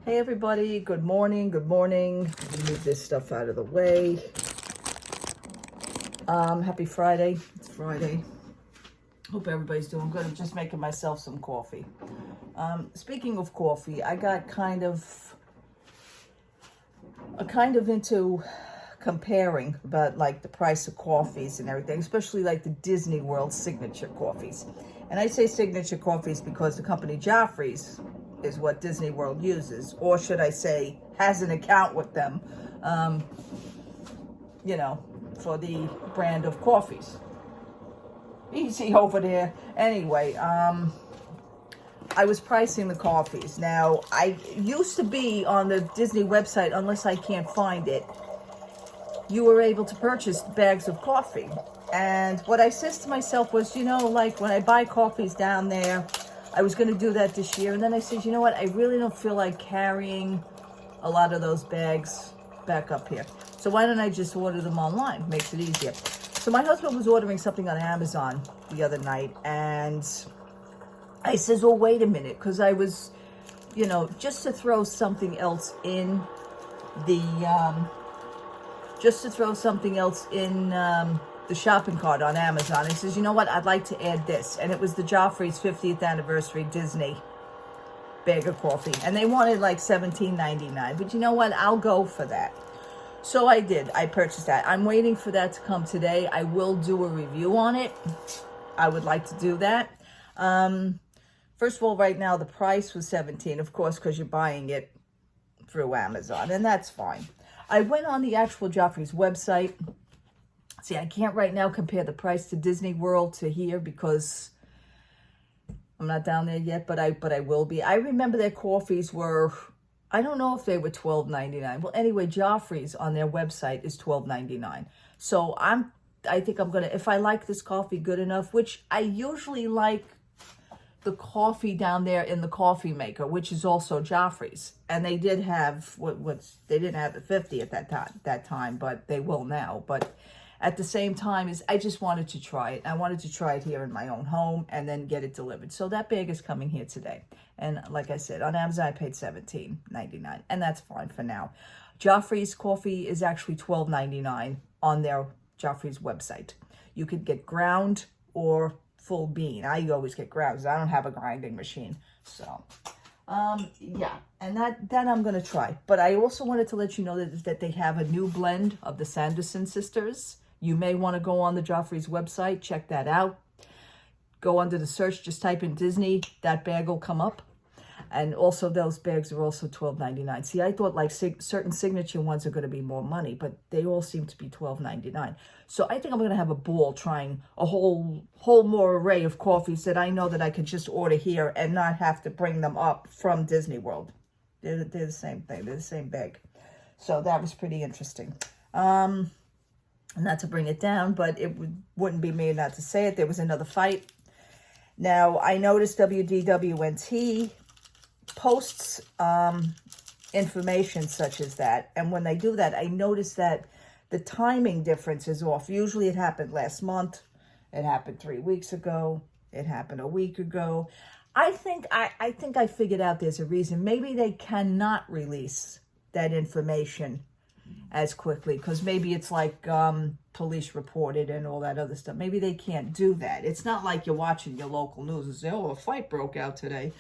Hey everybody, good morning, good morning. Move this stuff out of the way. Happy Friday. It's Friday. Hope everybody's doing good. I'm just making myself some coffee. Speaking of coffee, I got kind of into comparing about like the price of coffees and everything, especially like the Disney World signature coffees. And I say signature coffees because the company Joffreys is what Disney World uses, or should I say has an account with them, for the brand of coffees. Easy over there. Anyway, I was pricing the coffees. Now, I used to be on the Disney website, unless I can't find it, you were able to purchase bags of coffee. And what I says to myself was, like when I buy coffees down there, I was going to do that this year. And then I said, you know what? I really don't feel like carrying a lot of those bags back up here. So why don't I just order them online? Makes it easier. So my husband was ordering something on Amazon the other night. And I says, well, wait a minute. Because I was, just to throw something else in the the shopping cart on Amazon. He says, you know what, I'd like to add this. And it was the Joffrey's 50th anniversary Disney bag of coffee. And they wanted like $17.99. But you know what, I'll go for that. So I did. I purchased that. I'm waiting for that to come today. I will do a review on it. I would like to do that. First of all, right now, the price was $17, of course, because you're buying it through Amazon. And that's fine. I went on the actual Joffrey's website. See, I can't right now compare the price to Disney World to here because I'm not down there yet, but I will be. I remember their coffees were, I don't know if they were $12.99. Well, anyway, Joffrey's on their website is $12.99. So I think I'm gonna, if I like this coffee good enough, which I usually like the coffee down there in the coffee maker, which is also Joffrey's. And they did have they didn't have the 50 at that time, but they will now. But at the same time, I just wanted to try it. I wanted to try it here in my own home and then get it delivered. So that bag is coming here today. And like I said, on Amazon, I paid $17.99, and that's fine for now. Joffrey's coffee is actually $12.99 on their Joffrey's website. You could get ground or full bean. I always get ground because I don't have a grinding machine. So, yeah, and that I'm going to try. But I also wanted to let you know that they have a new blend of the Sanderson sisters. You may want to go on the Joffrey's website, check that out. Go under the search, just type in Disney, that bag will come up. And also those bags are also $12.99. See, I thought like certain signature ones are going to be more money, but they all seem to be $12.99. So I think I'm going to have a ball trying a whole more array of coffees that I know that I could just order here and not have to bring them up from Disney World. They're the same thing. They're the same bag. So that was pretty interesting. Not to bring it down, but it wouldn't be me not to say it. There was another fight. Now, I noticed WDWNT posts information such as that. And when they do that, I notice that the timing difference is off. Usually it happened last month. It happened 3 weeks ago. It happened a week ago. I think I figured out there's a reason. Maybe they cannot release that information as quickly because maybe it's like police reported and all that other stuff. Maybe they can't do that. It's not like you're watching your local news and say, oh, a fight broke out today.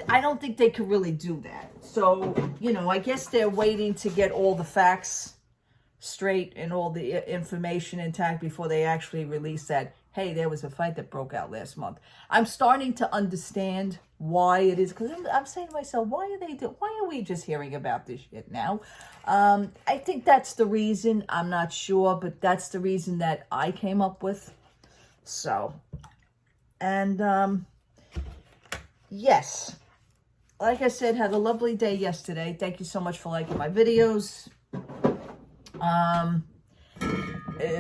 I don't think they could really do that. So, I guess they're waiting to get all the facts straight and all the information intact before they actually release that, hey, there was a fight that broke out last month. I'm starting to understand why it is, because I'm saying to myself, why are we just hearing about this shit now? I think that's the reason. I'm not sure, but that's the reason that I came up with. So, and yes, like I said, had a lovely day yesterday. Thank you so much for liking my videos.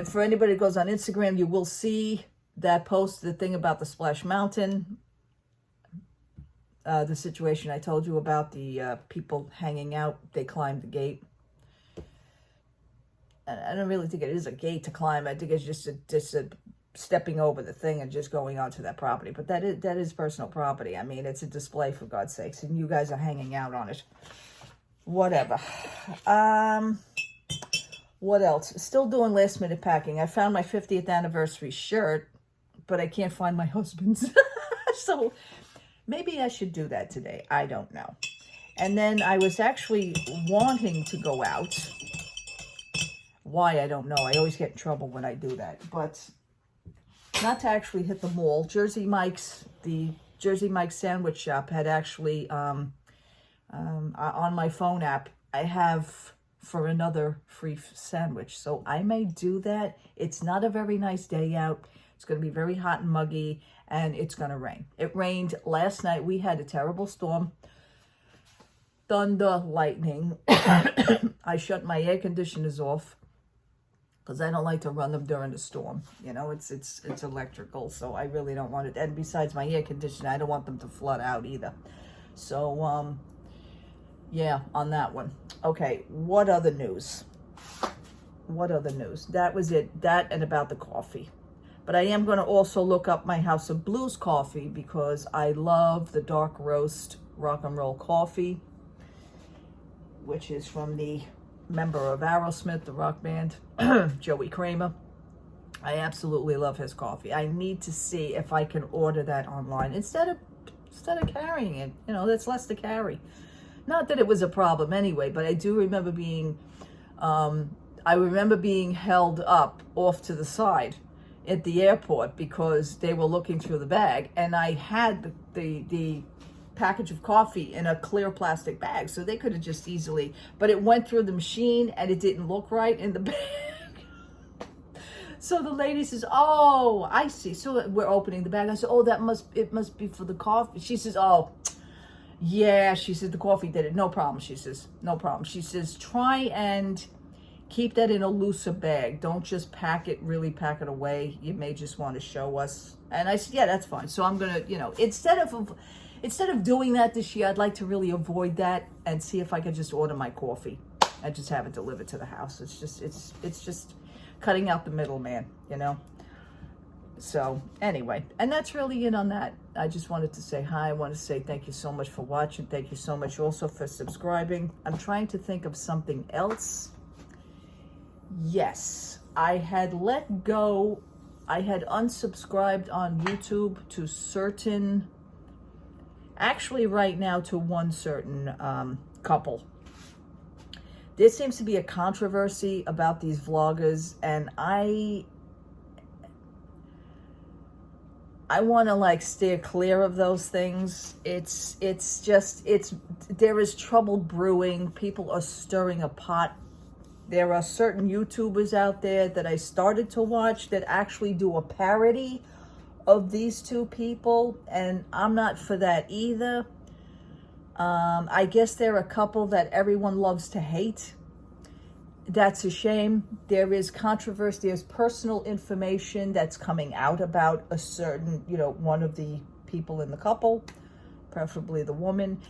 For anybody that goes on Instagram, you will see that post, the thing about the Splash Mountain, the situation I told you about, the people hanging out, they climbed the gate. And I don't really think it is a gate to climb. I think it's just a stepping over the thing and just going onto that property. But that is personal property. I mean, it's a display, for God's sakes, and you guys are hanging out on it. Whatever. What else? Still doing last minute packing. I found my 50th anniversary shirt, but I can't find my husband's. So maybe I should do that today. I don't know. And then I was actually wanting to go out. Why, I don't know. I always get in trouble when I do that. But not to actually hit the mall. Jersey Mike's, the Jersey Mike's sandwich shop had actually, on my phone app, I have for another free sandwich. So I may do that. It's not a very nice day out. It's going to be very hot and muggy, and it's going to rain. It rained last night. We had a terrible storm. Thunder, lightning. I shut my air conditioners off because I don't like to run them during the storm. You know, it's electrical, so I really don't want it. And besides my air conditioner, I don't want them to flood out either. So, yeah, on that one. Okay, what other news? What other news? That was it. That and about the coffee. But I am going to also look up my House of Blues coffee because I love the dark roast rock and roll coffee, which is from the member of Aerosmith, the rock band, Joey Kramer. I absolutely love his coffee. I need to see if I can order that online instead of carrying it. You know, that's less to carry. Not that it was a problem anyway, but I do remember being, held up off to the side at the airport because they were looking through the bag, and I had the package of coffee in a clear plastic bag, so they could have just easily, but it went through the machine and it didn't look right in the bag. So the lady says, "Oh, I see." So we're opening the bag. I said, "Oh, it must be for the coffee." She says, "Oh, yeah." She said, "The coffee did it. No problem." She says, "No problem." She says, "Try and keep that in a looser bag. Don't just pack it away. You may just want to show us." And I said, "Yeah, that's fine." So I'm going to, you know, instead of doing that this year, I'd like to really avoid that and see if I could just order my coffee and just have it delivered to the house. It's just cutting out the middleman, you know? So anyway, and that's really it on that. I just wanted to say hi. I want to say thank you so much for watching. Thank you so much also for subscribing. I'm trying to think of something else. Yes, I had unsubscribed on YouTube to certain, actually right now to one certain couple. There seems to be a controversy about these vloggers, and I want to like steer clear of those things. There is trouble brewing. People are stirring a pot. There are certain YouTubers out there that I started to watch that actually do a parody of these two people, and I'm not for that either. I guess they're a couple that everyone loves to hate. That's a shame. There is controversy. There's personal information that's coming out about a certain, you know, one of the people in the couple, preferably the woman.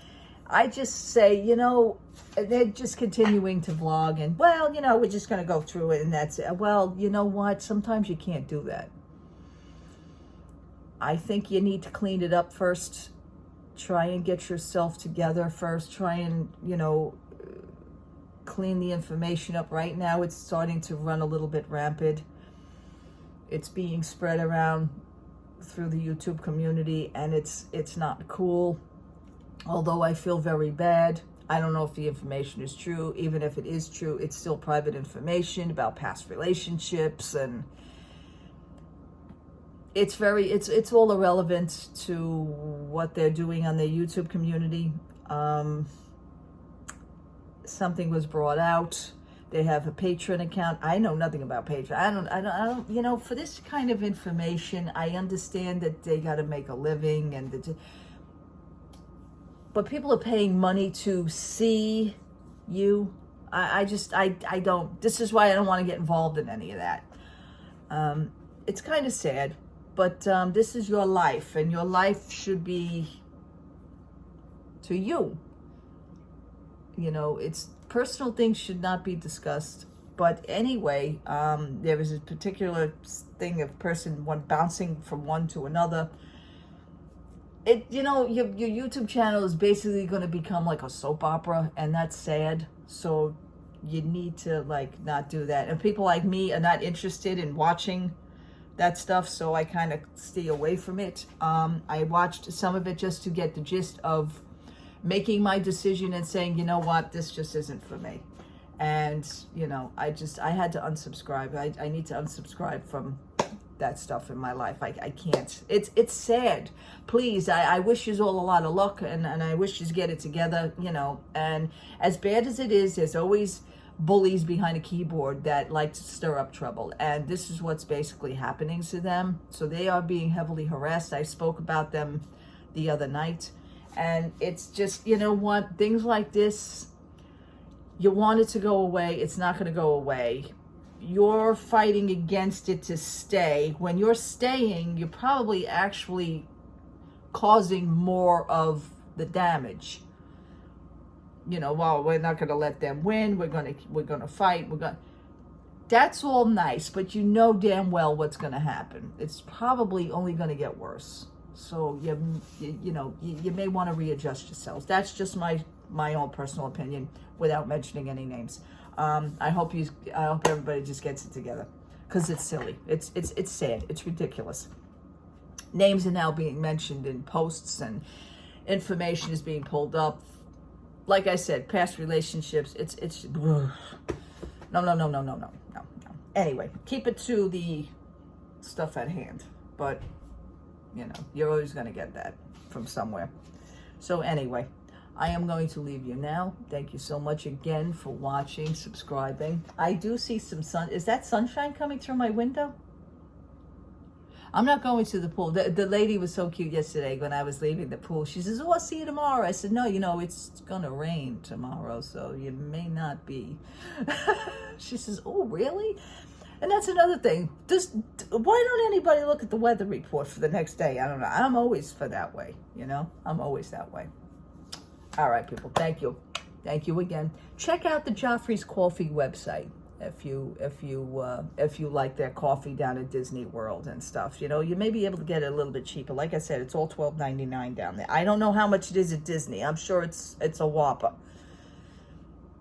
I just say, you know, they're just continuing to vlog and, well, you know, we're just going to go through it and that's it. Well, you know what? Sometimes you can't do that. I think you need to clean it up first. Try and get yourself together first. Try and, you know, clean the information up. Right now it's starting to run a little bit rampant. It's being spread around through the YouTube community, and it's not cool. Although I feel very bad. I don't know if the information is true. Even if it is true, it's still private information about past relationships, and it's all irrelevant to what they're doing on their YouTube community. Something was brought out. They have a Patreon account. I know nothing about Patreon. I don't, you know, for this kind of information, I understand that they got to make a living, and but people are paying money to see you. I don't, this is why I don't want to get involved in any of that. It's kind of sad, but this is your life, and your life should be to you. You know, it's personal things should not be discussed But anyway, there was a particular thing of one bouncing from one to another. Your YouTube channel is basically going to become like a soap opera, and that's sad. So you need to like not do that. And people like me are not interested in watching that stuff, so I kind of stay away from it. I watched some of it just to get the gist of making my decision and saying, you know what, this just isn't for me. And, I had to unsubscribe. I need to unsubscribe from that stuff in my life. I can't. It's sad. Please, I wish you all a lot of luck, and I wish you get it together, And as bad as it is, there's always bullies behind a keyboard that like to stir up trouble. And this is what's basically happening to them. So they are being heavily harassed. I spoke about them the other night. And it's just, things like this, you want it to go away. It's not going to go away. You're fighting against it to stay. When you're staying, you're probably actually causing more of the damage. Well, we're not going to let them win. We're going to fight. That's all nice, but you know damn well what's going to happen. It's probably only going to get worse. So you may want to readjust yourselves. That's just my own personal opinion, without mentioning any names. I hope everybody just gets it together, because it's silly. It's sad. It's ridiculous. Names are now being mentioned in posts, and information is being pulled up. Like I said, past relationships. It's no. Anyway, keep it to the stuff at hand. But you're always going to get that from somewhere. So anyway, I am going to leave you now. Thank you so much again for watching, subscribing. I do see some sun. Is that sunshine coming through my window? I'm not going to the pool. The lady was so cute yesterday when I was leaving the pool. She says, I'll see you tomorrow. I said, no, it's going to rain tomorrow, so you may not be. She says, oh, really? And that's another thing. Why don't anybody look at the weather report for the next day? I don't know. I'm always for that way, I'm always that way. All right, people. Thank you. Thank you again. Check out the Joffreys Coffee website if you like their coffee down at Disney World and stuff. You may be able to get it a little bit cheaper. Like I said, it's all $12.99 down there. I don't know how much it is at Disney. I'm sure it's a whopper.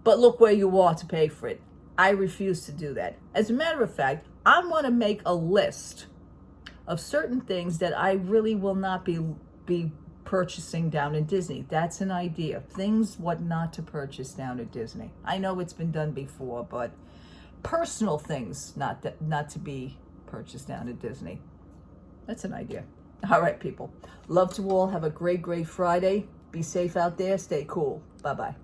But look where you are to pay for it. I refuse to do that. As a matter of fact, I'm going to make a list of certain things that I really will not be purchasing down in Disney. That's an idea. Things what not to purchase down at Disney. I know it's been done before, but personal things not to be purchased down at Disney. That's an idea. All right, people. Love to all. Have a great Friday. Be safe out there. Stay cool. Bye-bye.